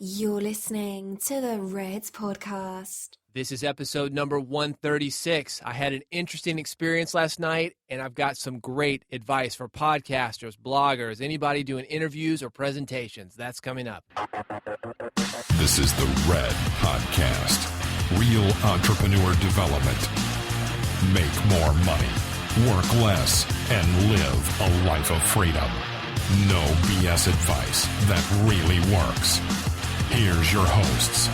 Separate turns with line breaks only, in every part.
You're listening to the Reds Podcast.
This is episode number 136. I had an interesting experience last night, and I've got some great advice for podcasters, bloggers, anybody doing interviews or presentations. That's coming up.
This is the Red Podcast. Real entrepreneur development. Make more money, work less, and live a life of freedom. No BS advice that really works. Here's your hosts,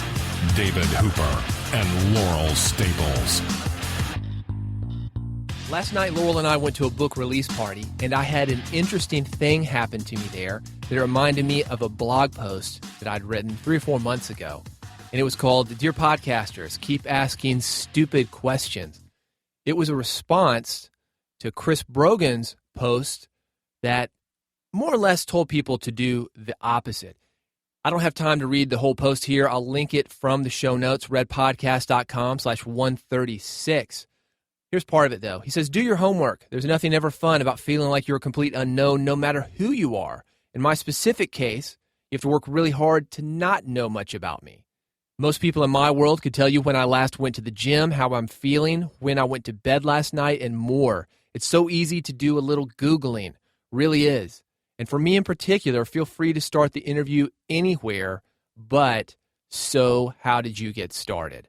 David Hooper and Laurel Staples.
Last night, Laurel and I went to a book release party, and I had an interesting thing happen to me there that reminded me of a blog post that I'd written 3 or 4 months ago. And it was called, Dear Podcasters, Keep Asking Stupid Questions. It was a response to Chris Brogan's post that more or less told people to do the opposite. I don't have time to read the whole post here. I'll link it from the show notes, redpodcast.com/136. Here's part of it, though. He says, do your homework. There's nothing ever fun about feeling like you're a complete unknown no matter who you are. In my specific case, you have to work really hard to not know much about me. Most people in my world could tell you when I last went to the gym, how I'm feeling, when I went to bed last night, and more. It's so easy to do a little Googling. Really is. And for me in particular, feel free to start the interview anywhere, but so how did you get started?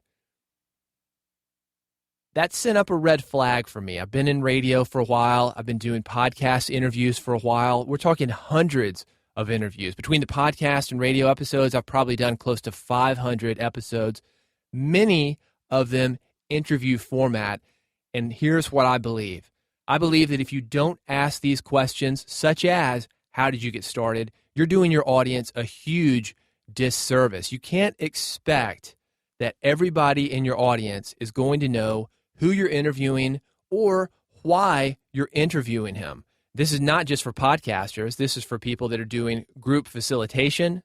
That sent up a red flag for me. I've been in radio for a while. I've been doing podcast interviews for a while. We're talking hundreds of interviews. Between the podcast and radio episodes, I've probably done close to 500 episodes, many of them interview format. And here's what I believe. I believe that if you don't ask these questions, such as, how did you get started, you're doing your audience a huge disservice. You can't expect that everybody in your audience is going to know who you're interviewing or why you're interviewing him. This is not just for podcasters. This is for people that are doing group facilitation.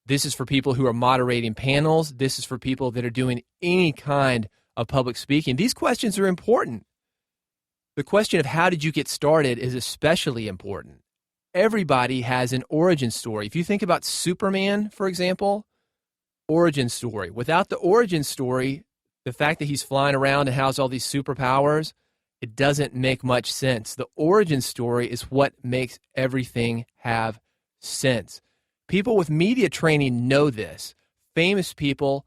This is for people who are moderating panels. This is for people that are doing any kind of public speaking. These questions are important. The question of how did you get started is especially important. Everybody has an origin story. If you think about Superman, for example, origin story. Without the origin story, the fact that he's flying around and has all these superpowers, it doesn't make much sense. The origin story is what makes everything have sense. People with media training know this. Famous people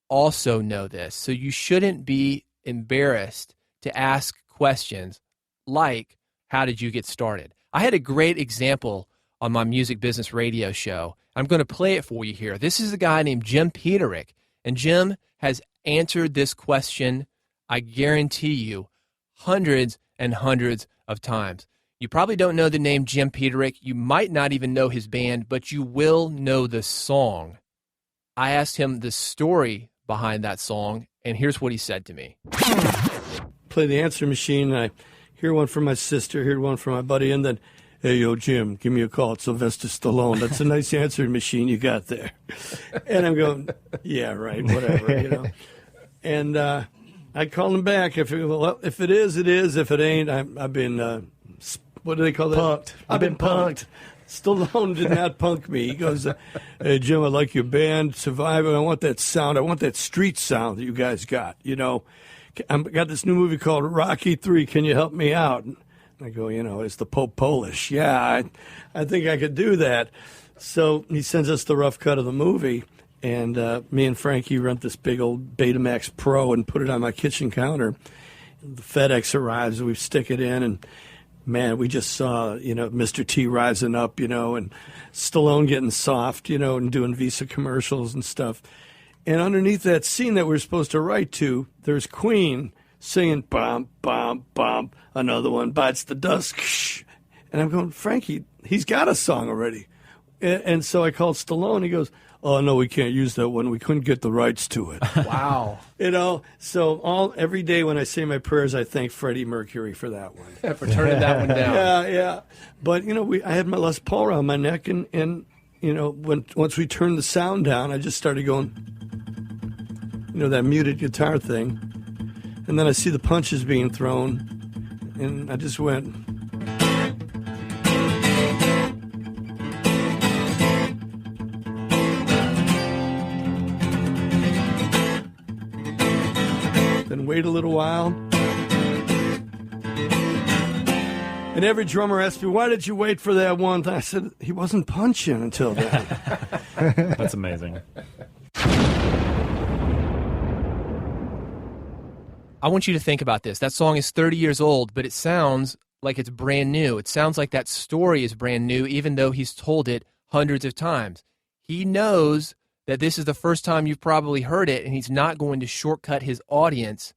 also know this. So you shouldn't be embarrassed to ask questions like, how did you get started? I had a great example on my music business radio show. I'm going to play it for you here. This is a guy named Jim Peterick, and Jim has answered this question, I guarantee you, hundreds and hundreds of times. You probably don't know the name Jim Peterick. You might not even know his band, but you will know the song. I asked him the story behind that song, and here's what he said to me.
Play the answer machine, and I hear one from my sister, hear one from my buddy, and then, hey, yo, Jim, give me a call. It's Sylvester Stallone. That's a nice answering machine you got there. And I'm going, yeah, right, whatever, you know. And I call him back. If it is, it is. If it ain't, I've been, what do they call that?
Punked.
I've been punked. Stallone did not punk me. He goes, hey, Jim, I like your band, Survivor. I want that sound. I want that street sound that you guys got, you know. I've got this new movie called Rocky 3. Can you help me out? And I go, you know, is the Pope Polish? Yeah, I think I could do that. So he sends us the rough cut of the movie, and me and Frankie rent this big old Betamax Pro and put it on my kitchen counter. The FedEx arrives, and we stick it in, and man, we just saw, you know, Mr. T rising up, you know, and Stallone getting soft, you know, and doing Visa commercials and stuff. And underneath that scene that we're supposed to write to, there's Queen singing, bum, bum, bum, another one bites the dust. And I'm going, Frankie, he's got a song already. And so I called Stallone. He goes, oh, no, we can't use that one. We couldn't get the rights to it.
Wow.
You know, so every day when I say my prayers, I thank Freddie Mercury for that one.
For turning that one down.
Yeah. But, you know, I had my Les Paul around my neck, and you know, once we turned the sound down, I just started going, you know, that muted guitar thing. And then I see the punches being thrown, and I just went. wait a little while. And every drummer asked me, why did you wait for that one thing? I said, he wasn't punching until then.
That's amazing.
I want you to think about this. That song is 30 years old, but it sounds like it's brand new. It sounds like that story is brand new, even though he's told it hundreds of times. He knows that this is the first time you've probably heard it, and he's not going to shortcut his audience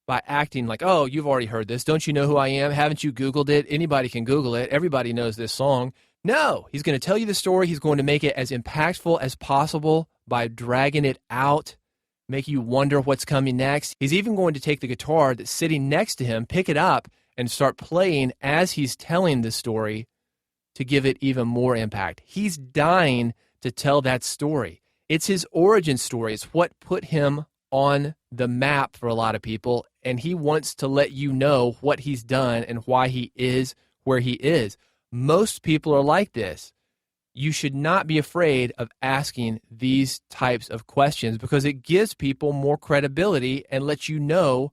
by acting like, oh, you've already heard this. Don't you know who I am? Haven't you Googled it? Anybody can Google it. Everybody knows this song. No, he's going to tell you the story. He's going to make it as impactful as possible by dragging it out, make you wonder what's coming next. He's even going to take the guitar that's sitting next to him, pick it up, and start playing as he's telling the story to give it even more impact. He's dying to tell that story. It's his origin story. It's what put him on the map for a lot of people, and he wants to let you know what he's done and why he is where he is. Most people are like this. You should not be afraid of asking these types of questions because it gives people more credibility and lets you know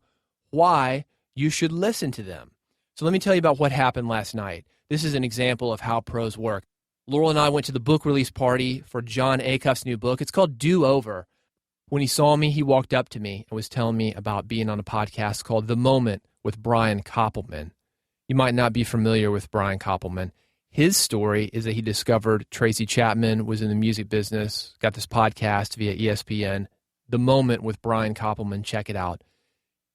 why you should listen to them. So let me tell you about what happened last night. This is an example of how pros work. Laurel and I went to the book release party for John Acuff's new book. It's called Do Over. When he saw me, he walked up to me and was telling me about being on a podcast called The Moment with Brian Koppelman. You might not be familiar with Brian Koppelman. His story is that he discovered Tracy Chapman was in the music business, got this podcast via ESPN, The Moment with Brian Koppelman. Check it out.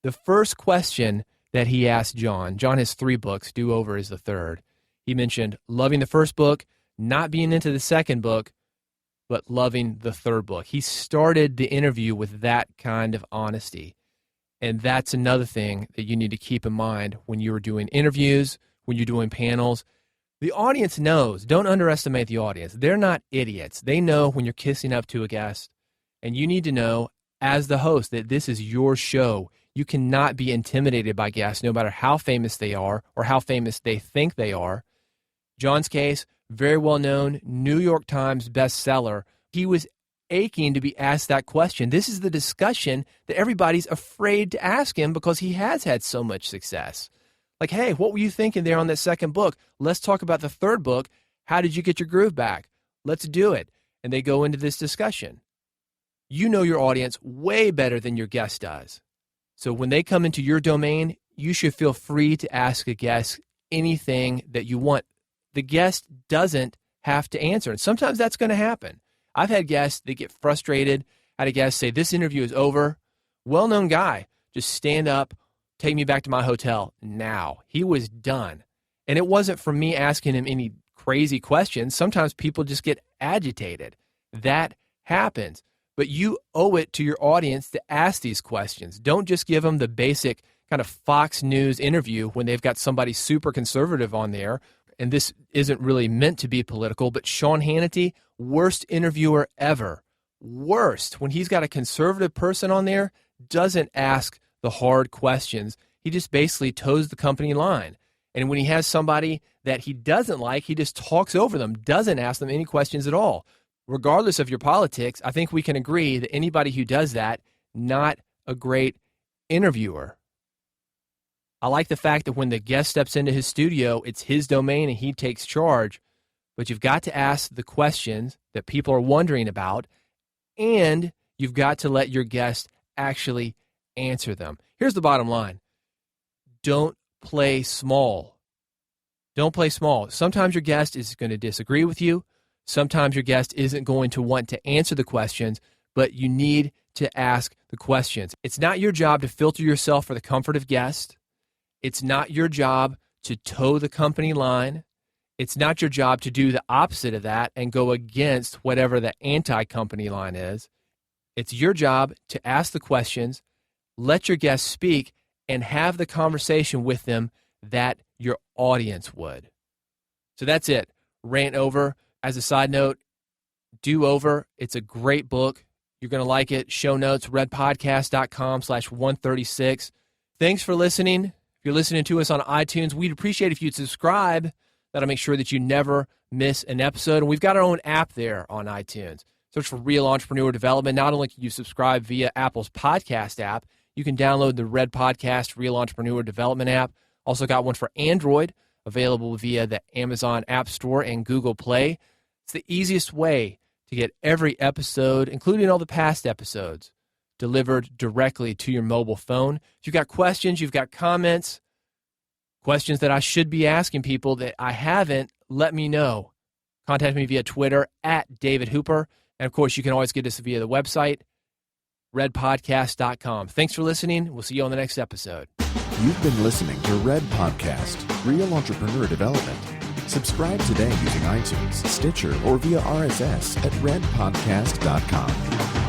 The first question that he asked John has 3 books, Do Over is the third. He mentioned loving the first book, not being into the second book, but loving the third book. He started the interview with that kind of honesty. And that's another thing that you need to keep in mind when you're doing interviews, when you're doing panels. The audience knows. Don't underestimate the audience. They're not idiots. They know when you're kissing up to a guest. And you need to know, as the host, that this is your show. You cannot be intimidated by guests, no matter how famous they are or how famous they think they are. John's case, very well-known, New York Times bestseller. He was aching to be asked that question. This is the discussion that everybody's afraid to ask him because he has had so much success. Like, hey, what were you thinking there on that second book? Let's talk about the third book. How did you get your groove back? Let's do it. And they go into this discussion. You know your audience way better than your guest does. So when they come into your domain, you should feel free to ask a guest anything that you want. The guest doesn't have to answer. And sometimes that's going to happen. I've had guests that get frustrated. I had a guest say, this interview is over. Well-known guy. Just stand up, take me back to my hotel now. He was done. And it wasn't from me asking him any crazy questions. Sometimes people just get agitated. That happens. But you owe it to your audience to ask these questions. Don't just give them the basic kind of Fox News interview when they've got somebody super conservative on there. And this isn't really meant to be political, but Sean Hannity, worst interviewer ever. Worst. When he's got a conservative person on there, doesn't ask the hard questions. He just basically toes the company line. And when he has somebody that he doesn't like, he just talks over them, doesn't ask them any questions at all. Regardless of your politics, I think we can agree that anybody who does that, not a great interviewer. I like the fact that when the guest steps into his studio, it's his domain and he takes charge. But you've got to ask the questions that people are wondering about, and you've got to let your guest actually answer them. Here's the bottom line. Don't play small. Don't play small. Sometimes your guest is going to disagree with you. Sometimes your guest isn't going to want to answer the questions, but you need to ask the questions. It's not your job to filter yourself for the comfort of guests. It's not your job to toe the company line. It's not your job to do the opposite of that and go against whatever the anti-company line is. It's your job to ask the questions, let your guests speak, and have the conversation with them that your audience would. So that's it. Rant over. As a side note, Do Over. It's a great book. You're going to like it. Show notes, redpodcast.com/136. Thanks for listening. If you're listening to us on iTunes, we'd appreciate if you'd subscribe. That'll make sure that you never miss an episode. And we've got our own app there on iTunes. Search for Real Entrepreneur Development. Not only can you subscribe via Apple's podcast app, you can download the Red Podcast Real Entrepreneur Development app. Also got one for Android, available via the Amazon App Store and Google Play. It's the easiest way to get every episode, including all the past episodes, delivered directly to your mobile phone. If you've got questions, you've got comments, questions that I should be asking people that I haven't, let me know. Contact me via Twitter at David Hooper. And, of course, you can always get us via the website, redpodcast.com. Thanks for listening. We'll see you on the next episode.
You've been listening to Red Podcast, Real Entrepreneur Development. Subscribe today using iTunes, Stitcher, or via RSS at redpodcast.com.